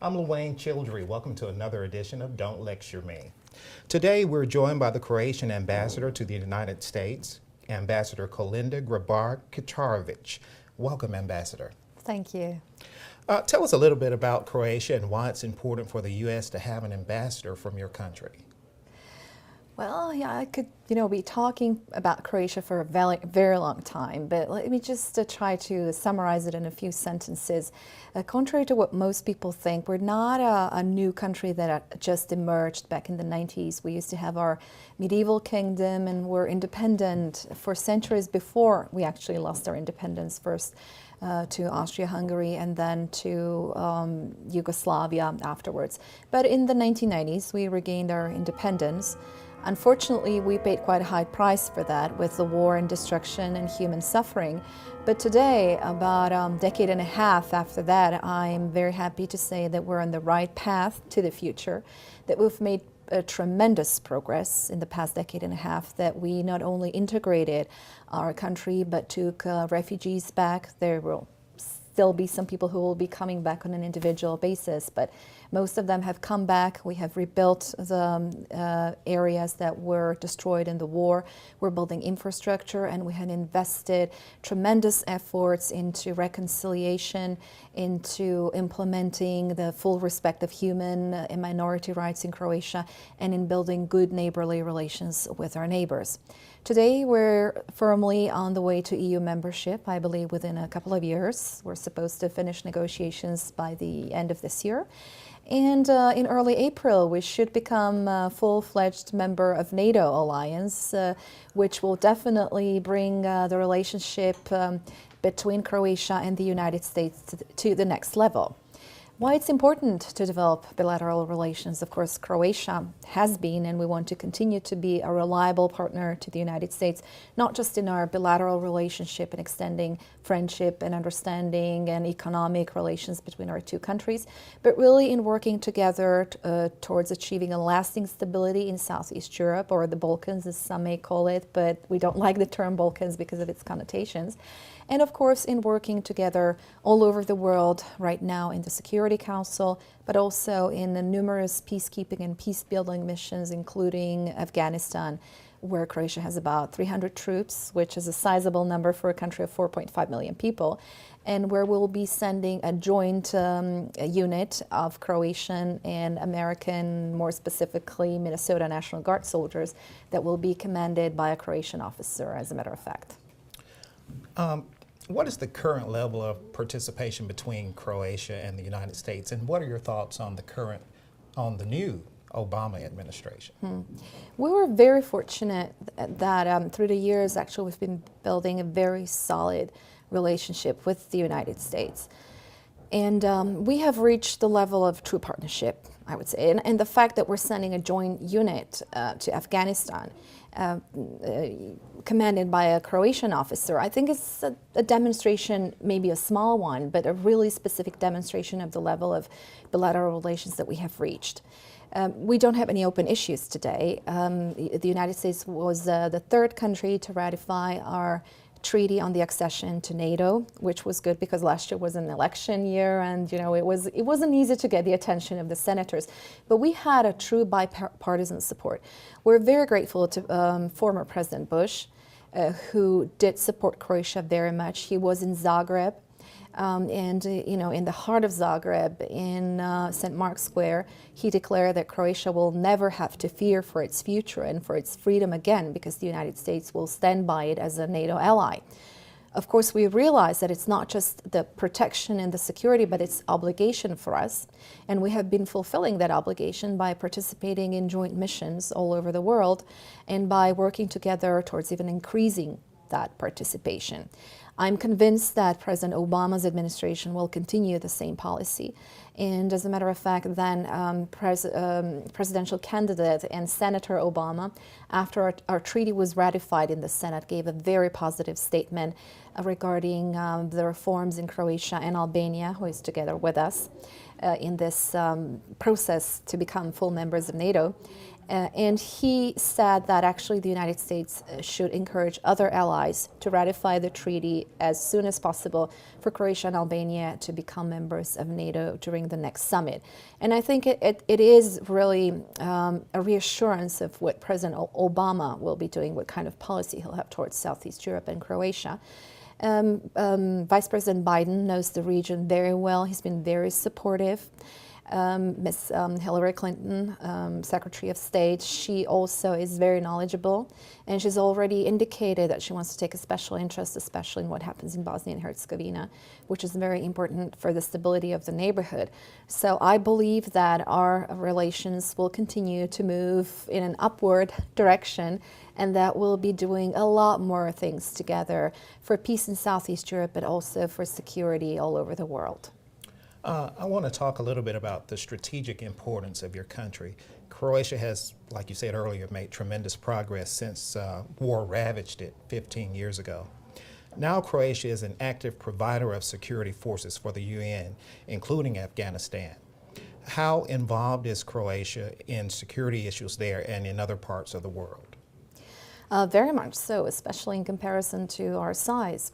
I'm Lawayne Childrey. Welcome to another edition of Don't Lecture Me. Today we're joined by the Croatian ambassador to the United States, Ambassador Kolinda Grabar-Kitarovic. Welcome, Ambassador. Thank you. Tell us a little bit about Croatia and why it's important for the U.S. to have an ambassador from your country. Well, yeah, I could, be talking about Croatia for a very, very long time, but let me just try to summarize it in a few sentences. Contrary to what most people think, we're not a new country that just emerged back in the 90s. We used to have our medieval kingdom and were independent for centuries before we actually lost our independence, first to Austria-Hungary and then to Yugoslavia afterwards. But in the 1990s, we regained our independence. Unfortunately, we paid quite a high price for that with the war and destruction and human suffering. But today, about a decade and a half after that, I'm very happy to say that we're on the right path to the future, that we've made tremendous progress in the past decade and a half, that we not only integrated our country but took refugees back. There will still be some people who will be coming back on an individual basis, but most of them have come back. We have rebuilt the areas that were destroyed in the war. We're building infrastructure, and we had invested tremendous efforts into reconciliation, into implementing the full respect of human and minority rights in Croatia, and in building good neighborly relations with our neighbors. Today, we're firmly on the way to EU membership. I believe within a couple of years. We're supposed to finish negotiations by the end of this year. And in early April, we should become a full-fledged member of NATO alliance, which will definitely bring the relationship between Croatia and the United States to the next level. Why it's important to develop bilateral relations. Of course, Croatia has been, and we want to continue to be, a reliable partner to the United States, not just in our bilateral relationship and extending friendship and understanding and economic relations between our two countries, but really in working together towards achieving a lasting stability in Southeast Europe, or the Balkans as some may call it, but we don't like the term Balkans because of its connotations. And of course, in working together all over the world right now in the Security Council, but also in the numerous peacekeeping and peace-building missions, including Afghanistan, where Croatia has about 300 troops, which is a sizable number for a country of 4.5 million people, and where we'll be sending a joint unit of Croatian and American, more specifically Minnesota National Guard soldiers, that will be commanded by a Croatian officer, as a matter of fact. What is the current level of participation between Croatia and the United States, and what are your thoughts on the new Obama administration? We were very fortunate that through the years, actually, we've been building a very solid relationship with the United States. And we have reached the level of true partnership, I would say. And the fact that we're sending a joint unit to Afghanistan, commanded by a Croatian officer, I think it's a demonstration, maybe a small one, but a really specific demonstration of the level of bilateral relations that we have reached. We don't have any open issues today. The United States was the third country to ratify our treaty on the accession to NATO, which was good because last year was an election year, and it wasn't easy to get the attention of the senators. But we had a true bipartisan support. We're very grateful to former President Bush, who did support Croatia very much. He was in Zagreb, and in the heart of Zagreb, in St. Mark's Square, he declared that Croatia will never have to fear for its future and for its freedom again, because the United States will stand by it as a NATO ally. Of course, we realize that it's not just the protection and the security, but it's obligation for us. And we have been fulfilling that obligation by participating in joint missions all over the world and by working together towards even increasing that participation. I'm convinced that President Obama's administration will continue the same policy. And as a matter of fact, then presidential candidate and Senator Obama, after our treaty was ratified in the Senate, gave a very positive statement regarding the reforms in Croatia and Albania, who is together with us. in this process to become full members of NATO. And he said that actually the United States should encourage other allies to ratify the treaty as soon as possible for Croatia and Albania to become members of NATO during the next summit. And I think it is really a reassurance of what President Obama will be doing, what kind of policy he'll have towards Southeast Europe and Croatia. Vice President Biden knows the region very well. He's been very supportive. Miss Hillary Clinton, Secretary of State, she also is very knowledgeable, and she's already indicated that she wants to take a special interest, especially in what happens in Bosnia and Herzegovina, which is very important for the stability of the neighborhood. So I believe that our relations will continue to move in an upward direction, and that we'll be doing a lot more things together for peace in Southeast Europe, but also for security all over the world. I want to talk a little bit about the strategic importance of your country. Croatia has, like you said earlier, made tremendous progress since war ravaged it 15 years ago. Now Croatia is an active provider of security forces for the UN, including Afghanistan. How involved is Croatia in security issues there and in other parts of the world? Very much so, especially in comparison to our size.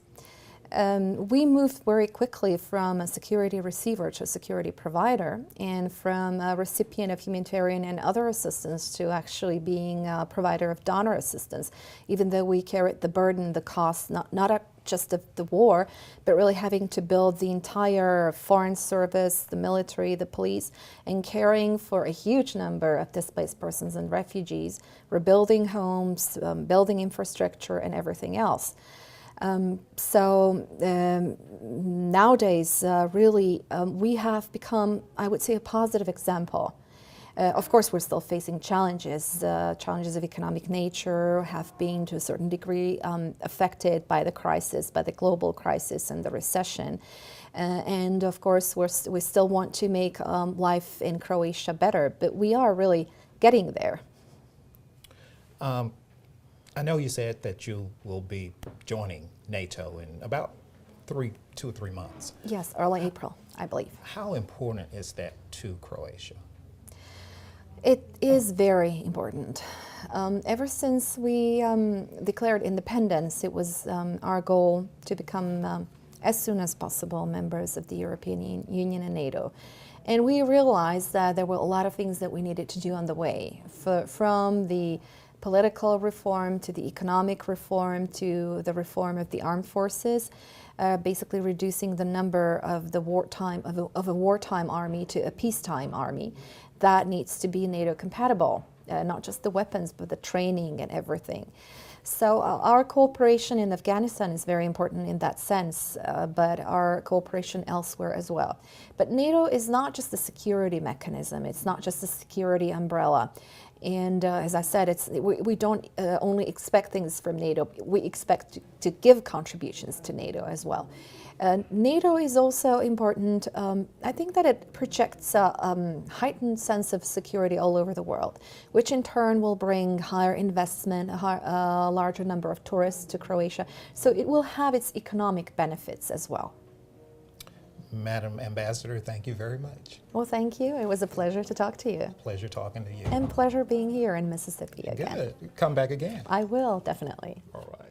We moved very quickly from a security receiver to a security provider, and from a recipient of humanitarian and other assistance to actually being a provider of donor assistance, even though we carried the burden, the cost, not just of the war, but really having to build the entire foreign service, the military, the police, and caring for a huge number of displaced persons and refugees, rebuilding homes, building infrastructure, and everything else. Nowadays, really, we have become, I would say, a positive example. Of course, we're still facing challenges. Challenges of economic nature have been, to a certain degree, affected by the crisis, by the global crisis and the recession. And of course, we still want to make life in Croatia better, but we are really getting there. I know you said that you will be joining NATO in about 2 or 3 months. Yes, early April, I believe. How important is that to Croatia? It is very important. Ever since we declared independence, it was our goal to become, as soon as possible, members of the European Union and NATO. And we realized that there were a lot of things that we needed to do on the way, from the political reform to the economic reform to the reform of the armed forces, basically reducing the number of the of a wartime army to a peacetime army. That needs to be NATO compatible, not just the weapons, but the training and everything. So our cooperation in Afghanistan is very important in that sense, but our cooperation elsewhere as well. But NATO is not just a security mechanism, it's not just a security umbrella. And as I said, we don't only expect things from NATO, we expect to give contributions to NATO as well. NATO is also important. I think that it projects a heightened sense of security all over the world, which in turn will bring higher investment, a larger number of tourists to Croatia. So it will have its economic benefits as well. Madam Ambassador, thank you very much. Well, thank you. It was a pleasure to talk to you. Pleasure talking to you. And pleasure being here in Mississippi again. Good. Come back again. I will, definitely. All right.